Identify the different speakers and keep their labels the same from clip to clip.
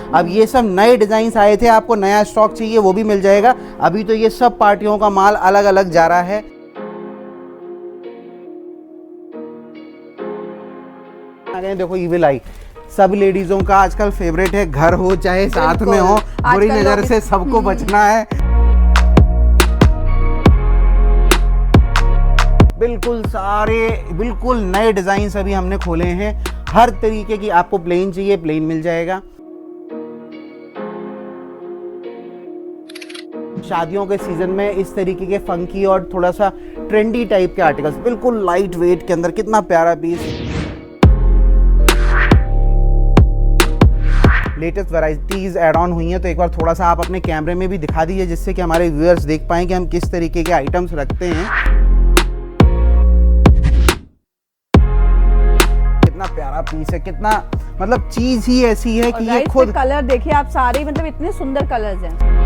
Speaker 1: अब ये सब नए डिजाइन आए थे, आपको नया स्टॉक चाहिए वो भी मिल जाएगा। अभी तो ये सब पार्टियों का माल अलग अलग जा रहा है। देखो ईविल आई सब लेडीजों का आजकल फेवरेट है, घर हो चाहे साथ में हो, बुरी नजर से सबको बचना है। बिल्कुल सारे बिल्कुल नए डिजाइन अभी हमने खोले हैं। हर तरीके की आपको प्लेन चाहिए प्लेन मिल जाएगा। शादियों के सीजन में इस तरीके के फंकी और थोड़ा सा ट्रेंडी टाइप के आर्टिकल्स, बिल्कुल लाइट वेट के अंदर, कितना प्यारा पीस। लेटेस्ट वैरायटीज ऐड ऑन हुई हैं, तो एक बार थोड़ा सा आप अपने कैमरे में भी दिखा दीजिए जिससे कि हमारे व्यूअर्स देख पाएं कि हम किस तरीके के आइटम्स रखते हैं। कितना प्यारा पीस है, कितना मतलब चीज ही ऐसी है कि ये खुद
Speaker 2: कलर देखिए आप सारे, मतलब इतने सुंदर कलर्स हैं।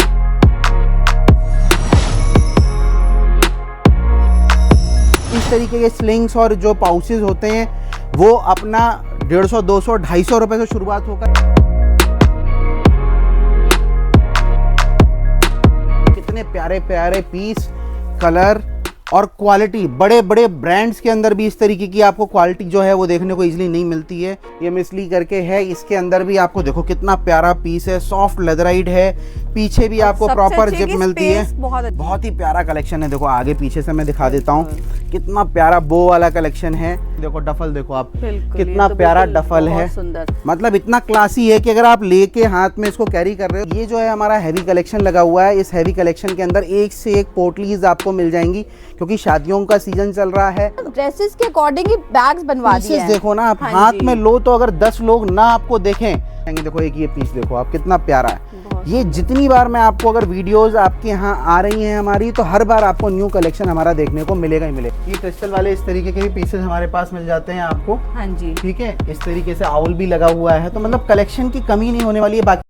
Speaker 1: इस तरीके के स्लिंग्स और जो पाउचेस होते हैं वो अपना 150, 200, 250 रुपए से शुरुआत होकर कितने प्यारे प्यारे पीस, कलर और क्वालिटी। बड़े बड़े ब्रांड्स के अंदर भी इस तरीके की आपको क्वालिटी जो है वो देखने को इजीली नहीं मिलती है। ये मिसली करके है, इसके अंदर भी आपको देखो कितना प्यारा पीस है, सॉफ्ट लेदराइट है, पीछे भी आपको प्रॉपर जिप मिलती है। बहुत ही प्यारा कलेक्शन है। देखो आगे पीछे से मैं दिखा देता हूँ, कितना प्यारा बो वाला कलेक्शन है। देखो डफल देखो आप, कितना प्यारा डफल है, मतलब इतना क्लासी है कि अगर आप लेके हाथ में इसको कैरी कर रहे हो। ये जो है हमारा हैवी कलेक्शन लगा हुआ है। इस हैवी कलेक्शन के अंदर एक से एक पोटलीज आपको मिल जाएंगी क्योंकि शादियों का सीजन चल रहा है।
Speaker 2: ड्रेसेस के अकॉर्डिंग ही बैग्स बनवा दिए हैं।
Speaker 1: देखो ना आप हाथ में लो तो अगर 10 लोग ना आपको देखें, देखो एक ये पीस देखो आप कितना प्यारा है। ये जितनी बार मैं आपको अगर वीडियोस आपके यहाँ आ रही हैं हमारी, तो हर बार आपको न्यू कलेक्शन हमारा देखने को मिलेगा ही मिलेगा। ये क्रिस्टल वाले इस तरीके के भी पीसेस हमारे पास मिल जाते हैं आपको।
Speaker 2: हाँ जी,
Speaker 1: ठीक है, इस तरीके से आउल भी लगा हुआ है, तो मतलब कलेक्शन की कमी नहीं होने वाली है। बाकी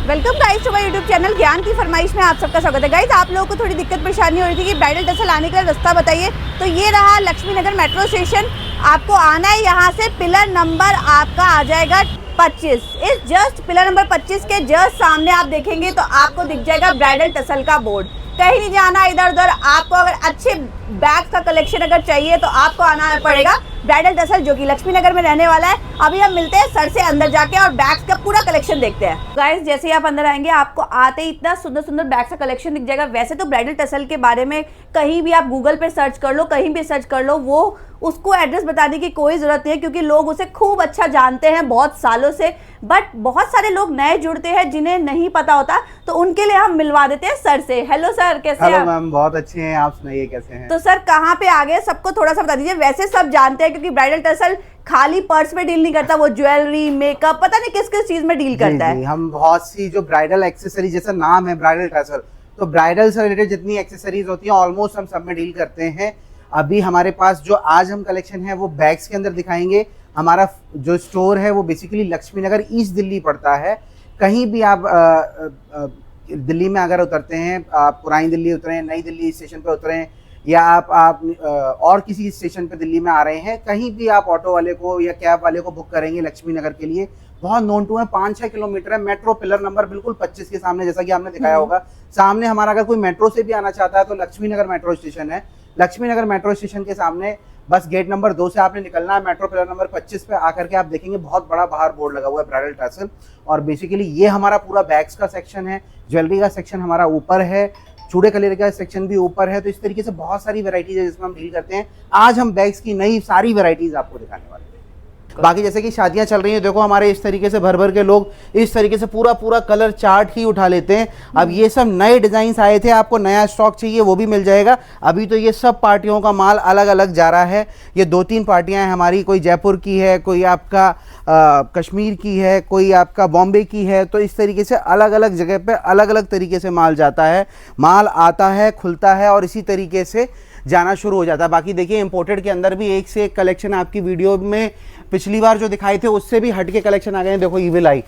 Speaker 2: welcome guys to my YouTube channel ज्ञान की फरमाइश में आप सबका स्वागत है। गाइस आप लोगों को थोड़ी दिक्कत परेशानी हो रही थी कि ब्राइडल टसल आने का रास्ता बताइए, तो ये रहा लक्ष्मी नगर मेट्रो स्टेशन। आपको आना है यहाँ से, पिलर नंबर आपका आ जाएगा 25। इस जस्ट पिलर नंबर 25 के जस्ट सामने आप देखेंगे तो आपको दिख जाएगा ब्राइडल टसल का बोर्ड। कहीं नहीं जाना इधर उधर। आपको अगर अच्छे बैग्स का कलेक्शन अगर चाहिए तो आपको आना पड़ेगा ब्राइडल टसल, जो कि लक्ष्मी नगर में रहने वाला है। अभी हम मिलते हैं सर से अंदर जाके और बैग्स का पूरा कलेक्शन देखते हैं। गाइस जैसे ही आप अंदर आएंगे आपको आते ही इतना सुंदर सुंदर बैग्स का कलेक्शन दिख जाएगा। वैसे तो ब्राइडल टसल के बारे में कहीं भी आप गूगल पे सर्च कर लो, कहीं भी सर्च कर लो, वो उसको एड्रेस बताने की कोई जरूरत नहीं है क्योंकि लोग उसे खूब अच्छा जानते हैं बहुत सालों से। बट बहुत सारे लोग नए जुड़ते हैं जिन्हें नहीं पता होता, तो उनके लिए हम मिलवा देते हैं सर से। हेलो सर, कैसे हैं?
Speaker 1: हेलो मैम, बहुत अच्छे हैं, आप सुनाइए कैसे हैं?
Speaker 2: तो सर कहाँ पे आ गए, सबको थोड़ा सा बता दीजिए। वैसे सब जानते हैं क्योंकि ब्राइडल टसल खाली पर्स में डील नहीं करता, वो ज्वेलरी, मेकअप, पता नहीं किस किस चीज में डील करता है।
Speaker 1: हम बहुत सी जो ब्राइडल एक्सेसरी, जैसा नाम है ब्राइडल टसल, तो ब्राइडल से रिलेटेड जितनी एक्सेसरीज होती हैं ऑलमोस्ट हम सब में डील करते हैं। अभी हमारे पास जो आज हम कलेक्शन है वो बैग्स के अंदर दिखाएंगे। हमारा जो स्टोर है वो बेसिकली लक्ष्मी नगर ईस्ट दिल्ली पड़ता है। कहीं भी आप दिल्ली में अगर उतरते हैं, आप पुरानी दिल्ली उतरे, नई दिल्ली स्टेशन पे उतरे, या आप और किसी स्टेशन पे दिल्ली में आ रहे हैं, कहीं भी आप ऑटो वाले को या कैब वाले को बुक करेंगे लक्ष्मी नगर के लिए, बहुत नोन टू है, 5-6 किलोमीटर है। मेट्रो पिलर नंबर बिल्कुल 25 के सामने, जैसा कि आपने दिखाया होगा सामने। हमारा अगर कोई मेट्रो से भी आना चाहता है तो लक्ष्मी नगर मेट्रो स्टेशन है। लक्ष्मी नगर मेट्रो स्टेशन के सामने बस गेट नंबर 2 से आपने निकलना है। मेट्रो पिलर नंबर 25 पे आकर के आप देखेंगे बहुत बड़ा बाहर बोर्ड लगा हुआ है ब्राइडल टसल। और बेसिकली ये हमारा पूरा बैग्स का सेक्शन है, ज्वेलरी का सेक्शन हमारा ऊपर है, चूड़े कलेर का सेक्शन भी ऊपर है। तो इस तरीके से बहुत सारी वैरायटीज है जिसमें हम डील करते हैं। आज हम बैग्स की नई सारी वैरायटीज आपको दिखाने वाले हैं। बाकी जैसे कि शादियां चल रही हैं, देखो हमारे इस तरीके से भर भर के लोग इस तरीके से पूरा पूरा कलर चार्ट ही उठा लेते हैं। अब ये सब नए डिजाइन आए थे, आपको नया स्टॉक चाहिए वो भी मिल जाएगा। अभी तो ये सब पार्टियों का माल अलग अलग जा रहा है। ये 2-3 पार्टियां हैं हमारी, कोई जयपुर की है, कोई आपका कश्मीर की है, कोई आपका बॉम्बे की है। तो इस तरीके से अलग अलग जगह पे अलग अलग तरीके से माल जाता है, माल आता है, खुलता है और इसी तरीके से जाना शुरू हो जाता है। बाकी देखिए इंपोर्टेड के अंदर भी एक से एक कलेक्शन आपकी वीडियो में पिछली बार जो दिखाए थे उससे भी हट के कलेक्शन आ गए हैं। देखो ईविल आई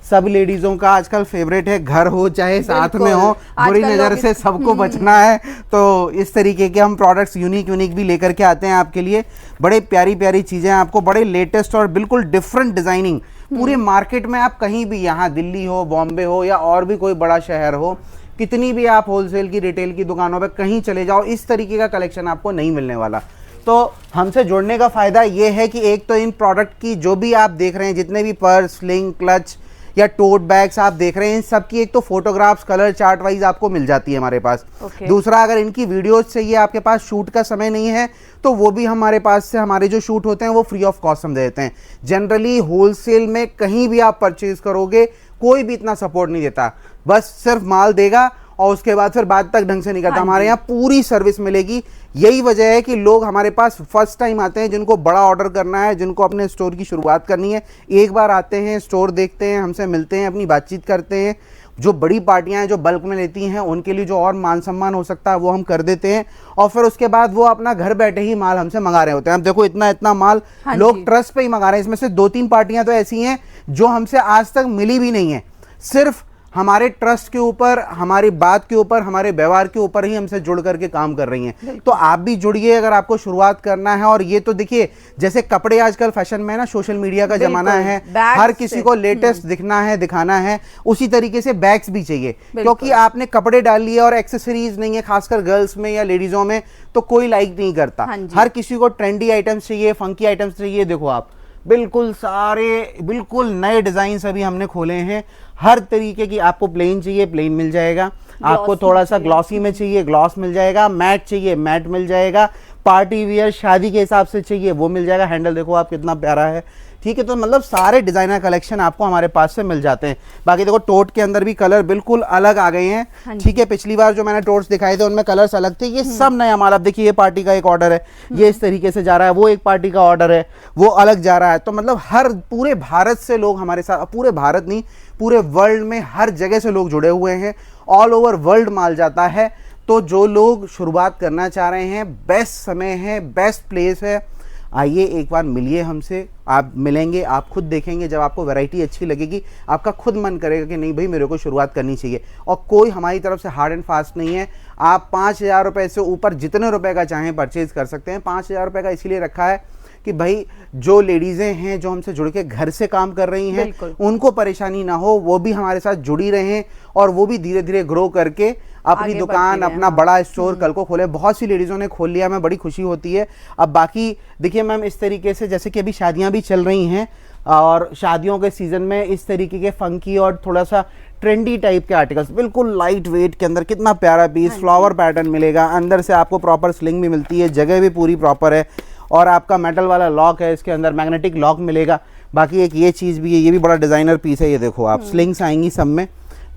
Speaker 1: सब लेडीजों का आजकल फेवरेट है, घर हो चाहे साथ में हो,
Speaker 2: बिल्कुल।
Speaker 1: बुरी
Speaker 2: आजकल
Speaker 1: नज़र
Speaker 2: लोग
Speaker 1: से सबको बचना है। तो इस तरीके के हम प्रोडक्ट्स यूनिक भी लेकर के आते हैं आपके लिए। बड़े प्यारी प्यारी चीज़ें आपको, बड़े लेटेस्ट और बिल्कुल डिफरेंट डिज़ाइनिंग। पूरे मार्केट में आप कहीं भी, यहाँ दिल्ली हो, बॉम्बे हो या और भी कोई बड़ा शहर हो, कितनी भी आप होलसेल की, रिटेल की दुकानों पे कहीं चले जाओ, इस तरीके का कलेक्शन आपको नहीं मिलने वाला। तो हमसे जुड़ने का फ़ायदा ये है कि एक तो इन प्रोडक्ट की जो भी आप देख रहे हैं, जितने भी पर्स, स्लिंग, क्लच या टोट बैग्स आप देख रहे हैं, इन सब की एक तो फोटोग्राफ्स कलर चार्ट वाइज आपको मिल जाती है हमारे पास। दूसरा, अगर इनकी वीडियोस चाहिए, आपके पास शूट का समय नहीं है, तो वो भी हमारे पास से, हमारे जो शूट होते हैं वो फ्री ऑफ कॉस्ट हम दे देते हैं। जनरली होलसेल में कहीं भी आप परचेज करोगे, कोई भी इतना सपोर्ट नहीं देता, बस सिर्फ माल देगा और उसके बाद फिर बात तक ढंग से नहीं करता। हमारे यहाँ पूरी सर्विस मिलेगी। यही वजह है कि लोग हमारे पास फर्स्ट टाइम आते हैं, जिनको बड़ा ऑर्डर करना है, जिनको अपने स्टोर की शुरुआत करनी है, एक बार आते हैं, स्टोर देखते हैं, हमसे मिलते हैं, अपनी बातचीत करते हैं। जो बड़ी पार्टियां हैं, जो बल्क में लेती हैं, उनके लिए जो और मान सम्मान हो सकता है वो हम कर देते हैं, और फिर उसके बाद वो अपना घर बैठे ही माल हमसे मंगा रहे होते हैं। अब देखो इतना इतना माल लोग ट्रस्ट पे ही मंगा रहे हैं। इसमें से 2-3 पार्टियां तो ऐसी हैं जो हमसे आज तक मिली भी नहीं है, सिर्फ हमारे ट्रस्ट के ऊपर, हमारी बात के ऊपर, हमारे व्यवहार के ऊपर ही हमसे जुड़ करके काम कर रही हैं। तो आप भी जुड़िए अगर आपको शुरुआत करना है। और ये तो देखिए, जैसे कपड़े आजकल फैशन में ना, सोशल मीडिया का जमाना है, हर किसी को लेटेस्ट दिखना है, दिखाना है, उसी तरीके से बैग्स भी चाहिए। क्योंकि आपने कपड़े डाल लिए और एक्सेसरीज नहीं है, खासकर गर्ल्स में या लेडीजों में, तो कोई लाइक नहीं करता। हर किसी को ट्रेंडी आइटम्स चाहिए, फंकी आइटम्स चाहिए। देखो आप, बिल्कुल सारे बिल्कुल नए डिजाइन अभी हमने खोले हैं। हर तरीके की, आपको प्लेन चाहिए प्लेन मिल जाएगा, आपको थोड़ा सा ग्लॉसी में चाहिए ग्लॉस मिल जाएगा, मैट चाहिए मैट मिल जाएगा, पार्टी वियर शादी के हिसाब से चाहिए वो मिल जाएगा। हैंडल देखो आप कितना प्यारा है, ठीक है। तो मतलब सारे डिजाइनर कलेक्शन आपको हमारे पास से मिल जाते हैं। बाकी देखो टोट के अंदर भी कलर बिल्कुल अलग आ गए हैं, ठीक है। पिछली बार जो मैंने टोट्स दिखाए थे उनमें कलर्स अलग थे, ये सब नया माल। अब देखिए, ये पार्टी का एक ऑर्डर है, ये इस तरीके से जा रहा है, वो एक पार्टी का ऑर्डर है, वो अलग जा रहा है। तो मतलब हर पूरे भारत से लोग हमारे साथ, पूरे भारत नहीं पूरे वर्ल्ड में हर जगह से लोग जुड़े हुए हैं, ऑल ओवर वर्ल्ड माल जाता है। तो जो लोग शुरुआत करना चाह रहे हैं, बेस्ट समय है, बेस्ट प्लेस है, आइए एक बार मिलिए हमसे। आप मिलेंगे, आप खुद देखेंगे, जब आपको वैरायटी अच्छी लगेगी, आपका खुद मन करेगा कि नहीं भाई मेरे को शुरुआत करनी चाहिए। और कोई हमारी तरफ से हार्ड एंड फास्ट नहीं है। आप 5,000 रुपये से ऊपर जितने रुपए का चाहें परचेज कर सकते हैं। 5,000 रुपये का इसीलिए रखा है कि भाई जो लेडीज़ें हैं, जो हमसे जुड़ के घर से काम कर रही हैं, उनको परेशानी ना हो, वो भी हमारे साथ जुड़ी रहें और वो भी धीरे धीरे ग्रो करके अपनी दुकान, अपना बड़ा स्टोर कल को खोले। बहुत सी लेडीज़ों ने खोल लिया, हमें बड़ी खुशी होती है। अब बाकी देखिए मैम, इस तरीके से जैसे कि अभी शादियां भी चल रही हैं और शादियों के सीज़न में इस तरीके के फंकी और थोड़ा सा ट्रेंडी टाइप के आर्टिकल्स, बिल्कुल लाइट वेट के अंदर, कितना प्यारा पीस, फ्लावर पैटर्न मिलेगा, अंदर से आपको प्रॉपर स्लिंग भी मिलती है, जगह भी पूरी प्रॉपर है, और आपका मेटल वाला लॉक है, इसके अंदर मैग्नेटिक लॉक मिलेगा। बाकी एक ये चीज़ भी है, ये भी बड़ा डिज़ाइनर पीस है, ये देखो आप, स्लिंग्स आएंगी सब में।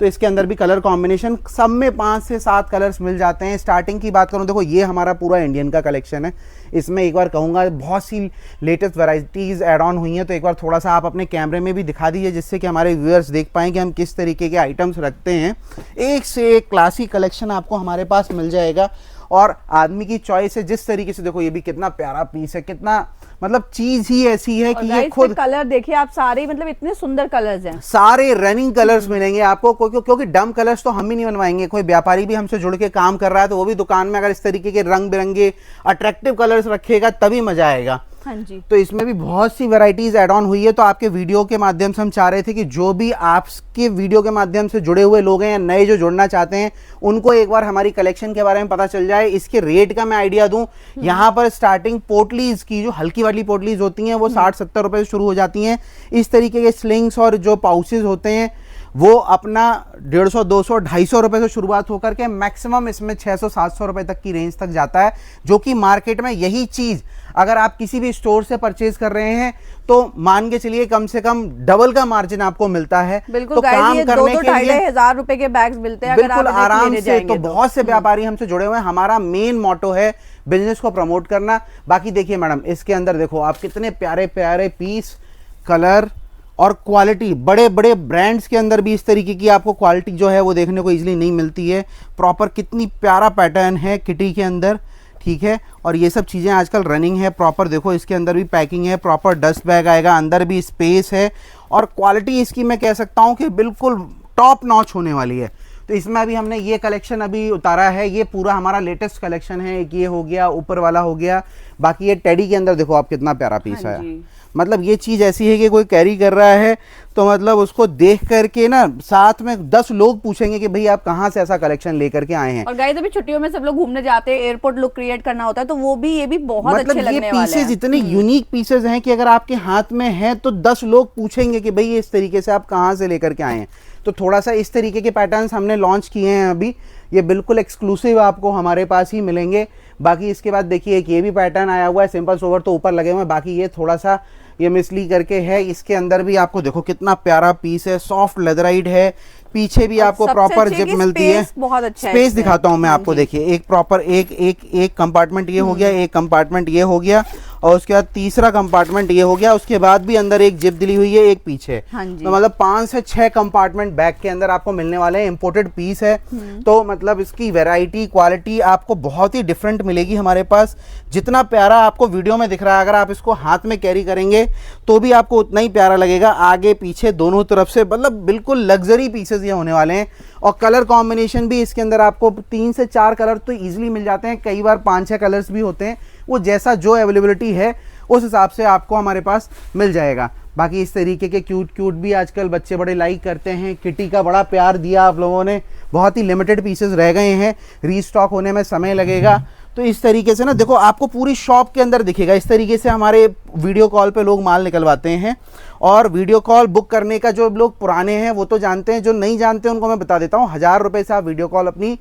Speaker 1: तो इसके अंदर भी कलर कॉम्बिनेशन सब में 5 से 7 कलर्स मिल जाते हैं। स्टार्टिंग की बात करूं, देखो ये हमारा पूरा इंडियन का कलेक्शन है। इसमें एक बार कहूँगा बहुत सी लेटेस्ट वैरायटीज़ ऐड ऑन हुई हैं, तो एक बार थोड़ा सा आप अपने कैमरे में भी दिखा दीजिए, जिससे कि हमारे व्यूअर्स देख पाएँ कि हम किस तरीके के आइटम्स रखते हैं। एक से एक क्लासिक कलेक्शन आपको हमारे पास मिल जाएगा, और आदमी की चॉइस है जिस तरीके से। देखो ये भी कितना प्यारा पीस है, कितना मतलब चीज ही ऐसी है कि ये खुद
Speaker 2: कलर देखिए आप, सारे मतलब इतने सुंदर कलर्स हैं,
Speaker 1: सारे रनिंग कलर्स मिलेंगे आपको। क्योंकि डम कलर्स तो हम ही नहीं बनवाएंगे, कोई व्यापारी भी हमसे जुड़ के काम कर रहा है तो वो भी दुकान में अगर इस तरीके के रंग बिरंगे अट्रैक्टिव कलर्स रखेगा तभी मजा आएगा।
Speaker 2: हाँ जी।
Speaker 1: तो इसमें भी बहुत सी वैरायटीज ऐड ऑन हुई है। तो आपके वीडियो के माध्यम से हम चाह रहे थे कि जो भी आपके वीडियो के माध्यम से जुड़े हुए लोग हैं या नए जो जुड़ना चाहते हैं, उनको एक बार हमारी कलेक्शन के बारे में पता चल जाए। इसके रेट का मैं आइडिया दूं, यहाँ पर स्टार्टिंग पोटलीज की, जो हल्की वाली पोटलीज होती हैं, वो 60-70 रुपए से शुरू हो जाती हैं। इस तरीके के स्लिंग्स और जो पाउचेज होते हैं वो अपना 150, 200, 250 रुपए से शुरुआत होकर के मैक्सिमम इसमें 600-700 रुपए तक की रेंज तक जाता है, जो कि मार्केट में यही चीज अगर आप किसी भी स्टोर से परचेज कर रहे हैं तो मान के चलिए कम से कम डबल का मार्जिन आपको मिलता है।
Speaker 2: बिल्कुल,
Speaker 1: तो काम करने के लिए
Speaker 2: 2,500 रुपए के बैग्स मिलते हैं
Speaker 1: बिल्कुल आराम से। तो बहुत से व्यापारी हमसे जुड़े हुए हैं। हमारा मेन मोटो है बिजनेस को प्रमोट करना। बाकी देखिए मैडम, इसके अंदर देखो आप, कितने प्यारे प्यारे पीस, कलर और क्वालिटी। बड़े बड़े ब्रांड्स के अंदर भी इस तरीके की आपको क्वालिटी जो है वो देखने को इजीली नहीं मिलती है। प्रॉपर कितनी प्यारा पैटर्न है किटी के अंदर, ठीक है। और ये सब चीज़ें आजकल रनिंग है प्रॉपर। देखो इसके अंदर भी पैकिंग है, प्रॉपर डस्ट बैग आएगा, अंदर भी स्पेस है और क्वालिटी इसकी मैं कह सकता हूँ कि बिल्कुल टॉप नॉच होने वाली है। तो इसमें अभी हमने ये कलेक्शन अभी उतारा है, ये पूरा हमारा लेटेस्ट कलेक्शन है। एक ये हो गया, ऊपर वाला हो गया, बाकी ये टेडी के अंदर देखो आप कितना प्यारा पीस
Speaker 2: हाँ
Speaker 1: आया।
Speaker 2: जी।
Speaker 1: मतलब ये चीज़ ऐसी है कि कोई कैरी कर रहा है तो मतलब उसको देख करके ना साथ में 10 लोग पूछेंगे कि भाई आप कहाँ से ऐसा कलेक्शन लेकर के आए हैं।
Speaker 2: और गाइस अभी छुट्टियों में सब लोग घूमने जाते हैं, एयरपोर्ट लुक क्रिएट करना होता है, तो वो भी ये भी बहुत
Speaker 1: मतलब
Speaker 2: अच्छे लगने वाले हैं।
Speaker 1: पीसेज इतने यूनिक पीसेज हैं कि अगर आपके हाथ में है तो 10 लोग पूछेंगे कि भाई इस तरीके से आप कहाँ से लेकर के आए हैं। तो थोड़ा सा इस तरीके के पैटर्न्स हमने लॉन्च किए हैं अभी, ये बिल्कुल एक्सक्लूसिव आपको हमारे पास ही मिलेंगे। बाकी इसके बाद देखिए एक ये भी पैटर्न आया हुआ है, सिंपल सोवर तो ऊपर लगे हुए हैं, बाकी ये थोड़ा सा ये मिसली करके है। इसके अंदर भी आपको देखो कितना प्यारा पीस है, सॉफ्ट लेदराइट है, पीछे भी आपको प्रॉपर जिप मिलती है।
Speaker 2: बहुत अच्छा
Speaker 1: स्पेस दिखाता हूं मैं आपको, देखिए एक प्रॉपर एक कंपार्टमेंट ये हो गया, एक कंपार्टमेंट ये हो गया और उसके बाद तीसरा कंपार्टमेंट ये हो गया, उसके बाद भी अंदर एक जिप दिली हुई है, एक पीछे। तो मतलब 5 से 6 कंपार्टमेंट बैग के अंदर आपको मिलने वाले हैं। इंपोर्टेड पीस है तो मतलब इसकी वैरायटी क्वालिटी आपको बहुत ही डिफरेंट मिलेगी हमारे पास। जितना प्यारा आपको वीडियो में दिख रहा है, अगर आप इसको हाथ में कैरी करेंगे तो भी आपको उतना ही प्यारा लगेगा, आगे पीछे दोनों तरफ से। मतलब बिल्कुल लग्जरी पीसेस ये होने वाले हैं। और कलर कॉम्बिनेशन भी इसके अंदर आपको 3 से 4 कलर तो इजीली मिल जाते हैं, कई बार 5-6 कलर्स भी होते हैं। वो जैसा जो अवेलेबिलिटी है उस हिसाब से आपको हमारे पास मिल जाएगा। बाकी इस तरीके के क्यूट भी आजकल बच्चे बड़े लाइक करते हैं। किटी का बड़ा प्यार दिया आप लोगों ने, बहुत ही लिमिटेड पीसेस रह गए हैं, रीस्टॉक होने में समय लगेगा। तो इस तरीके से ना देखो आपको पूरी शॉप के अंदर दिखेगा। इस तरीके से हमारे वीडियो कॉल पे लोग माल निकलवाते हैं। और वीडियो कॉल बुक करने का जो लोग पुराने हैं वो तो जानते हैं, जो नहीं जानते उनको मैं बता देता हूँ। 1000 रुपये से आप वीडियो कॉल अपनी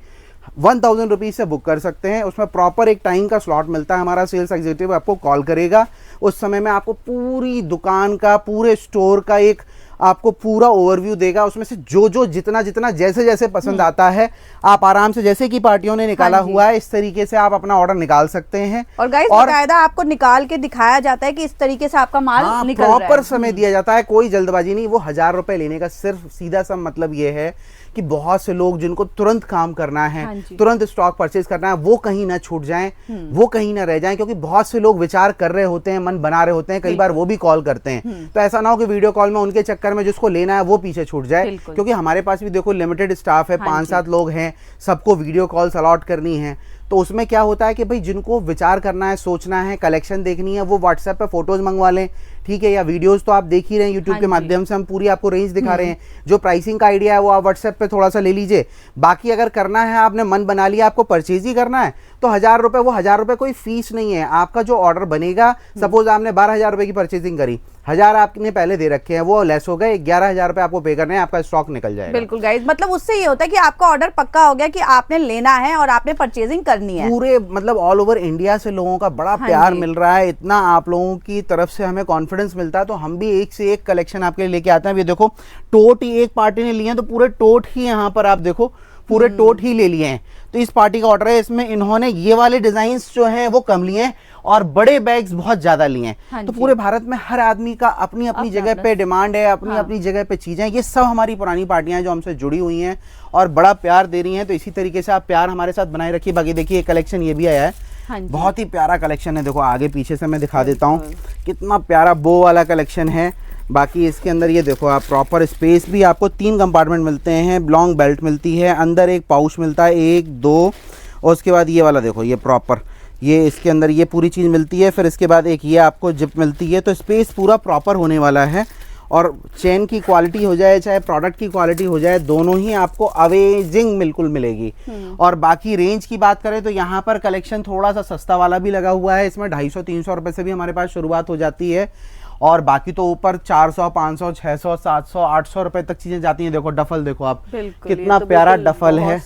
Speaker 1: 1000 रुपीज़ से बुक कर सकते हैं। उसमें प्रॉपर एक टाइम का स्लॉट मिलता है, हमारा सेल्स एग्जीक्यूटिव आपको कॉल करेगा। उस समय में आपको पूरी दुकान का, पूरे स्टोर का एक आपको पूरा ओवरव्यू देगा। उसमें से जो जितना जैसे जैसे पसंद आता है आप आराम से, जैसे कि पार्टियों ने निकाला हुआ है, इस तरीके से आप अपना ऑर्डर निकाल सकते हैं।
Speaker 2: और गाइस बाकायदा आपको निकाल के दिखाया जाता है कि इस तरीके से आपका माल निकल रहा है।
Speaker 1: प्रॉपर समय दिया जाता है, कोई जल्दबाजी नहीं। वो 1000 रुपए लेने का सिर्फ सीधा सा मतलब ये है कि बहुत से लोग जिनको तुरंत काम करना है, तुरंत स्टॉक परचेज करना है, वो कहीं ना छूट जाएं, वो कहीं ना रह जाएं। क्योंकि बहुत से लोग विचार कर रहे होते हैं, मन बना रहे होते हैं, कई बार वो भी कॉल करते हैं। तो ऐसा ना हो कि वीडियो कॉल में उनके चक्कर में जिसको लेना है वो पीछे छूट जाए। क्योंकि हमारे पास भी देखो लिमिटेड स्टाफ है, 5-7 लोग हैं, सबको वीडियो कॉल्स अलॉट करनी है। तो उसमें क्या होता है कि भाई जिनको विचार करना है, सोचना है, कलेक्शन देखनी है, वो व्हाट्सएप पे फोटोज मंगवा लें, ठीक है, या वीडियोस तो आप देख ही रहे हैं यूट्यूब के माध्यम से, हम पूरी आपको रेंज दिखा रहे हैं। जो प्राइसिंग का आइडिया है वो आप व्हाट्सएप पे थोड़ा सा ले लीजिए। बाकी अगर करना है, आपने मन बना लिया आपको परचेज ही करना है, तो 1000 रुपये, वो 1000 रुपये कोई फीस नहीं है। आपका जो ऑर्डर बनेगा, सपोज आपने 12000 रुपये की परचेजिंग करी, 1000 आपने पहले दे रखे हैं, वो लेस हो गए, 11000 रुपये आपको पे करने हैं, आपका स्टॉक निकल जाएगा।
Speaker 2: बिल्कुल गाइस, मतलब उससे ये होता है कि आपका ऑर्डर पक्का हो गया कि आपने लेना है और आपने परचेजिंग करनी है।
Speaker 1: पूरे मतलब ऑल ओवर इंडिया से लोगों का बड़ा प्यार मिल रहा है, इतना आप लोगों की तरफ से हमें कॉन्फिडेंस मिलता है। तो हम भी एक से एक कलेक्शन आपके लिए लेके आते हैं। ये देखो टोट ही एक पार्टी ने लिए हैं, तो पूरे टोट ही यहाँ पर आप देखो पूरे टोट ही ले लिए हैं। तो इस पार्टी का ऑर्डर है, इसमें इन्होंने ये वाले डिजाइन्स जो हैं वो कम लिए हैं और बड़े बैग्स बहुत ज्यादा लिए हैं। तो पूरे भारत में हर आदमी का अपनी अपनी जगह पे डिमांड है, अपनी अपनी जगह पे चीजें। ये सब हमारी पुरानी पार्टियां जो हमसे जुड़ी हुई हैं और बड़ा प्यार दे रही हैं। तो इसी तरीके से आप प्यार हमारे साथ बनाए रखिए। बाकी देखिए कलेक्शन ये भी आया है, बहुत ही प्यारा कलेक्शन है। देखो आगे पीछे से मैं दिखा देता हूँ, कितना प्यारा बो वाला कलेक्शन है। बाकी इसके अंदर ये देखो आप प्रॉपर स्पेस भी आपको 3 कंपार्टमेंट मिलते हैं, लॉन्ग बेल्ट मिलती है, अंदर एक पाउच मिलता है 1, 2 और उसके बाद ये वाला देखो ये प्रॉपर, ये इसके अंदर ये पूरी चीज़ मिलती है। फिर इसके बाद एक ये आपको जिप मिलती है। तो स्पेस पूरा प्रॉपर होने वाला है। और चेन की क्वालिटी हो जाए चाहे प्रोडक्ट की क्वालिटी हो जाए, दोनों ही आपको अमेजिंग बिल्कुल मिलेगी। और बाकी रेंज की बात करें तो यहाँ पर कलेक्शन थोड़ा सा सस्ता वाला भी लगा हुआ है। इसमें 250-300 रुपये से भी हमारे पास शुरुआत हो जाती है। और बाकी तो ऊपर 400, 500, 600, 700, 800 रुपए तक चीजें जाती हैं। देखो डफल देखो आप, कितना तो प्यारा डफल है,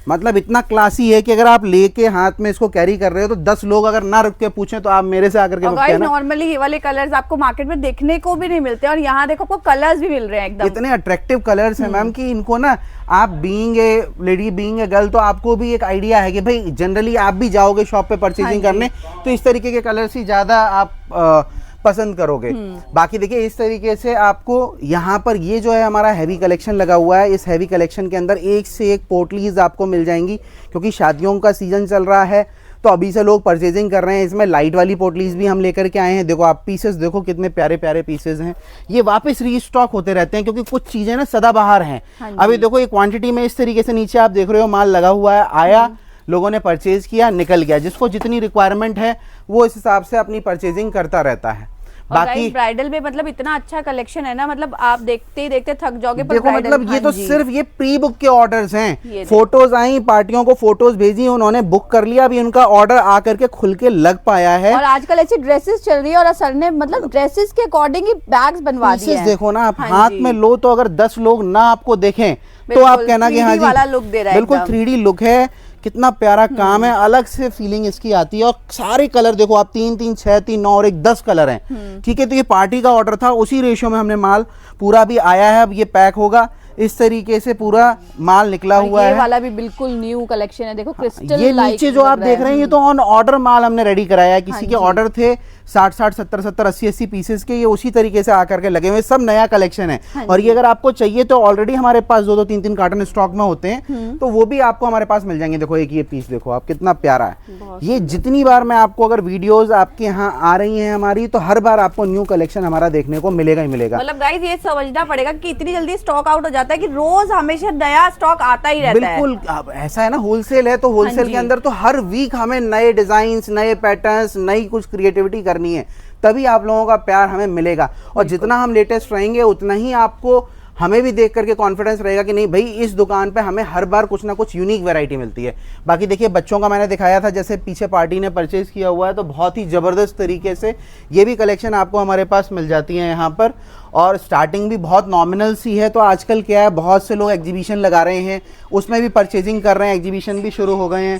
Speaker 1: मतलब इतना क्लासी है कि अगर आप लेके हाथ में इसको कैरी कर रहे हो तो 10 लोग अगर ना रुक के पूछें तो आप मेरे से आकर के
Speaker 2: नॉर्मली ये वाले कलर्स आपको मार्केट में देखने को भी नहीं मिलते और यहाँ देखो आपको कलर्स भी मिल रहे हैं एकदम
Speaker 1: इतने अट्रैक्टिव कलर्स हैं मैम कि इनको ना आप being a lady, being a girl, तो आपको भी एक आइडिया है कि भाई जनरली आप भी जाओगे शॉप पे परचेजिंग करने तो इस तरीके के कलर्स ही ज्यादा आप पसंद करोगे। बाकी देखिए इस तरीके से आपको यहाँ पर ये जो है हमारा हैवी कलेक्शन लगा हुआ है। इस हैवी कलेक्शन के अंदर एक से एक पोटलीज आपको मिल जाएंगी क्योंकि शादियों का सीजन चल रहा है। तो तो अभी से लोग परचेजिंग कर रहे हैं। इसमें लाइट वाली पोटलीज भी हम लेकर के आए हैं। देखो आप पीसेस देखो कितने प्यारे प्यारे पीसेस हैं। ये वापस रीस्टॉक होते रहते हैं क्योंकि कुछ चीजें ना सदाबहार हैं। अभी देखो ये क्वांटिटी में इस तरीके से नीचे आप देख रहे हो माल लगा हुआ है, आया, लोगों ने परचेज किया, निकल गया। जिसको जितनी रिक्वायरमेंट है वो इस हिसाब से अपनी परचेजिंग करता रहता है।
Speaker 2: बाकी ब्राइडल में मतलब इतना अच्छा कलेक्शन है ना, मतलब आप देखते ही देखते थक जाओगे।
Speaker 1: देखो मतलब ये तो सिर्फ ये प्री बुक के ऑर्डर्स हैं। फोटोज आई, पार्टियों को फोटोज भेजी, उन्होंने बुक कर लिया, अभी उनका ऑर्डर आकर के खुल के लग पाया है।
Speaker 2: और आजकल ऐसी ड्रेसेस चल रही है और सर ने मतलब ड्रेसेस के अकॉर्डिंग ही बैग्स बनवा दिए हैं।
Speaker 1: देखो ना आप हाथ में लो तो अगर 10 लोग ना आपको देखें तो आप कहना कि हाँ जी
Speaker 2: वाला लुक दे रहा है,
Speaker 1: बिल्कुल 3D लुक है। कितना प्यारा काम है, अलग से फीलिंग इसकी आती है। और सारे कलर देखो आप 3 3 6 3 9 और 1 10 कलर हैं। ठीक है, तो ये पार्टी का ऑर्डर था, उसी रेशियो में हमने माल पूरा भी आया है। अब ये पैक होगा, इस तरीके से पूरा माल निकला हुआ है।
Speaker 2: ये वाला भी बिल्कुल न्यू कलेक्शन है, देखो क्रिस्टल।
Speaker 1: ये नीचे जो आप देख रहे हैं ये तो ऑन ऑर्डर माल हमने रेडी कराया है। किसी के ऑर्डर थे 60 70 70 80 80 पीसेस के, ये उसी तरीके से आकर के लगे हुए, सब नया कलेक्शन है। और ये अगर आपको चाहिए तो ऑलरेडी हमारे पास 2 2 3 3 कार्टन स्टॉक में होते हैं, तो वो भी आपको हमारे पास मिल जाएंगे। देखो एक ये पीस देखो आप कितना प्यारा है। ये जितनी बार मैं आपको अगर वीडियोस आपके यहाँ आ रही हैं हमारी, तो हर बार आपको न्यू कलेक्शन हमारा देखने को मिलेगा ही मिलेगा।
Speaker 2: मतलब गाइस ये समझना पड़ेगा कि इतनी जल्दी स्टॉक आउट हो जाता है कि रोज हमेशा नया स्टॉक आता ही रहता है।
Speaker 1: बिल्कुल ऐसा है ना, होलसेल है तो होलसेल के अंदर तो हर वीक हमें नए डिजाइन्स, नए पैटर्न्स, नई कुछ क्रिएटिविटी करनी है, तभी आप लोगों का प्यार हमें मिलेगा। और जितना हम लेटेस्ट रहेंगे उतना ही आपको हमें भी देख करके कॉन्फिडेंस रहेगा कि नहीं भाई इस दुकान पे हमें हर बार कुछ ना कुछ यूनिक वैरायटी मिलती है। बाकी देखिए बच्चों का मैंने दिखाया था, जैसे पीछे पार्टी ने परचेज किया हुआ है, तो बहुत ही ज़बरदस्त तरीके से ये भी कलेक्शन आपको हमारे पास मिल जाती है यहाँ पर। और स्टार्टिंग भी बहुत नॉमिनल सी है। तो आजकल क्या है, बहुत से लोग एग्जीबिशन लगा रहे हैं, उसमें भी परचेजिंग कर रहे हैं, एग्जीबिशन भी शुरू हो गए हैं।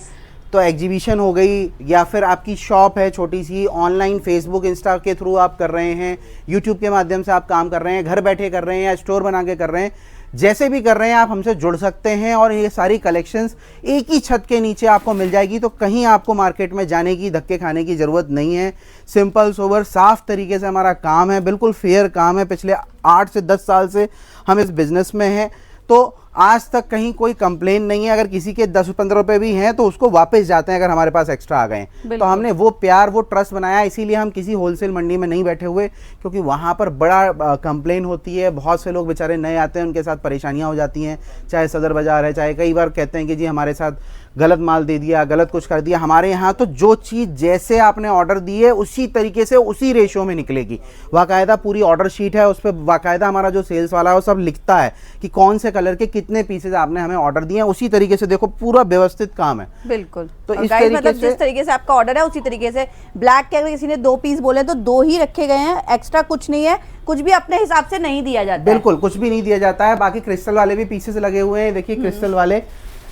Speaker 1: तो एग्जीबिशन हो गई, या फिर आपकी शॉप है छोटी सी, ऑनलाइन फेसबुक इंस्टा के थ्रू आप कर रहे हैं, यूट्यूब के माध्यम से आप काम कर रहे हैं, घर बैठे कर रहे हैं या स्टोर बना के कर रहे हैं, जैसे भी कर रहे हैं आप हमसे जुड़ सकते हैं। और ये सारी कलेक्शंस एक ही छत के नीचे आपको मिल जाएगी, तो कहीं आपको मार्केट में जाने की, धक्के खाने की ज़रूरत नहीं है। सिंपल सोबर साफ तरीके से हमारा काम है, बिल्कुल फेयर काम है। पिछले 8 से 10 साल से हम इस बिज़नेस में हैं, तो आज तक कहीं कोई कंप्लेन नहीं है। अगर किसी के 10-15 रुपए भी हैं तो उसको वापस जाते हैं अगर हमारे पास एक्स्ट्रा आ गए। तो हमने वो प्यार, वो ट्रस्ट बनाया, इसीलिए हम किसी होलसेल मंडी में नहीं बैठे हुए, क्योंकि वहाँ पर बड़ा कंप्लेन होती है। बहुत से लोग बेचारे नए आते हैं, उनके साथ परेशानियाँ हो जाती हैं, चाहे सदर बाज़ार है, चाहे कई बार कहते हैं कि जी हमारे साथ गलत माल दे दिया, गलत कुछ कर दिया। हमारे यहाँ तो जो चीज़ जैसे आपने ऑर्डर दी है उसी तरीके से उसी रेशियो में निकलेगी। बाकायदा पूरी ऑर्डर शीट है, उस पर बाकायदा हमारा जो सेल्स वाला है वो सब लिखता है कि कौन से कलर के कितने पीसेज आपने हमें ऑर्डर दिए हैं। उसी तरीके से देखो पूरा व्यवस्थित काम है।
Speaker 2: बिल्कुल।
Speaker 1: तो इस तरीके
Speaker 2: मतलब
Speaker 1: से
Speaker 2: जिस तरीके से आपका ऑर्डर है उसी तरीके से। ब्लैक के अगर किसी ने 2 पीस बोले तो 2 ही रखे गए हैं, एक्स्ट्रा कुछ नहीं है, कुछ भी अपने हिसाब से नहीं दिया जाता।
Speaker 1: बिल्कुल कुछ भी नहीं दिया जाता है। बाकी क्रिस्टल वाले भी पीसेस लगे हुए हैं, देखिए क्रिस्टल वाले,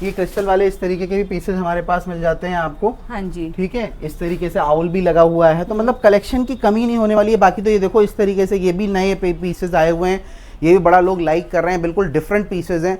Speaker 1: ये क्रिस्टल वाले इस तरीके के भी पीसेस हमारे पास मिल जाते हैं आपको।
Speaker 2: हाँ जी,
Speaker 1: ठीक है, इस तरीके से आउल भी लगा हुआ है, तो मतलब कलेक्शन की कमी नहीं होने वाली है। बाकी तो ये देखो इस तरीके से ये भी नए पीसेस आए हुए हैं, ये भी बड़ा लोग लाइक कर रहे हैं, बिल्कुल डिफरेंट पीसेस हैं।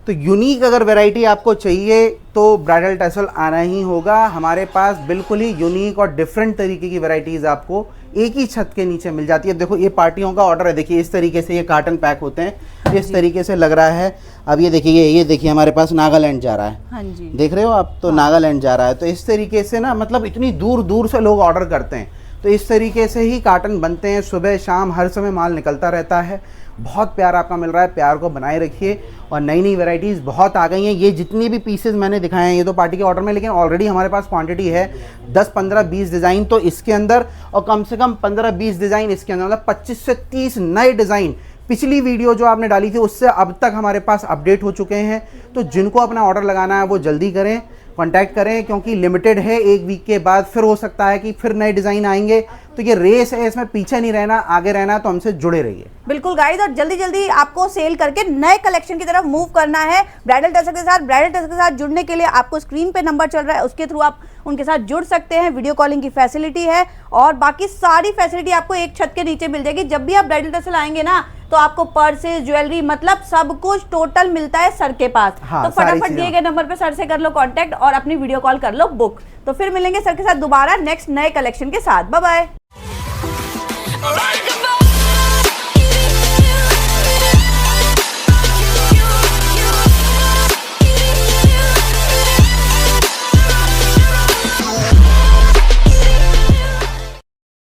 Speaker 1: तो यूनिक अगर वैरायटी आपको चाहिए तो ब्राइडल टैसल आना ही होगा। हमारे पास बिल्कुल ही यूनिक और डिफरेंट तरीके की वैरायटीज़ आपको एक ही छत के नीचे मिल जाती है। देखो ये पार्टियों का ऑर्डर है, देखिए इस तरीके से ये कार्टन पैक होते हैं, इस तरीके से लग रहा है। अब ये देखिए, ये देखिए हमारे पास नागालैंड जा रहा है।
Speaker 2: हाँ जी,
Speaker 1: देख रहे हो आप, तो नागालैंड जा रहा है। तो इस तरीके से ना, मतलब इतनी दूर दूर से लोग ऑर्डर करते हैं, तो इस तरीके से ही कार्टन बनते हैं। सुबह शाम हर समय माल निकलता रहता है। बहुत प्यार आपका मिल रहा है, प्यार को बनाए रखिए। और नई नई वैरायटीज़ बहुत आ गई हैं। ये जितनी भी पीसेस मैंने दिखाए हैं ये तो पार्टी के ऑर्डर में, लेकिन ऑलरेडी हमारे पास क्वांटिटी है 10 15 20 डिज़ाइन तो इसके अंदर, और कम से कम 15-20 डिज़ाइन इसके अंदर, मतलब 25 से 30 नए डिज़ाइन पिछली वीडियो जो आपने डाली थी उससे अब तक हमारे पास अपडेट हो चुके हैं। तो जिनको अपना ऑर्डर लगाना है वो जल्दी करें, कांटेक्ट करें, क्योंकि लिमिटेड है। 1 वीक के बाद फिर हो सकता है कि फिर नए डिज़ाइन आएंगे। तो ये रेस है, इसमें पीछे नहीं रहना, आगे रहना। तो हमसे जुड़े रहिए।
Speaker 2: बिल्कुल गाइस, और जल्दी जल्दी आपको सेल करके नए कलेक्शन की तरफ मूव करना है ब्राइडल टैसल के साथ। ब्राइडल टैसल के साथ जुड़ने के लिए आपको स्क्रीन पे नंबर चल रहा है, उसके थ्रू आप उनके साथ जुड़ सकते हैं। वीडियो कॉलिंग की फैसिलिटी है और बाकी सारी फैसिलिटी आपको एक छत के नीचे मिल जाएगी। जब भी आप ब्राइडल टैसल आएंगे ना, तो आपको पर्सेस, ज्वेलरी, मतलब सब कुछ टोटल मिलता है सर के पास।
Speaker 1: हाँ,
Speaker 2: तो फटाफट दिए गए नंबर पे सर से कर लो कांटेक्ट और अपनी वीडियो कॉल कर लो बुक। तो फिर मिलेंगे सर के साथ दोबारा नेक्स्ट नए कलेक्शन के साथ। Bye bye.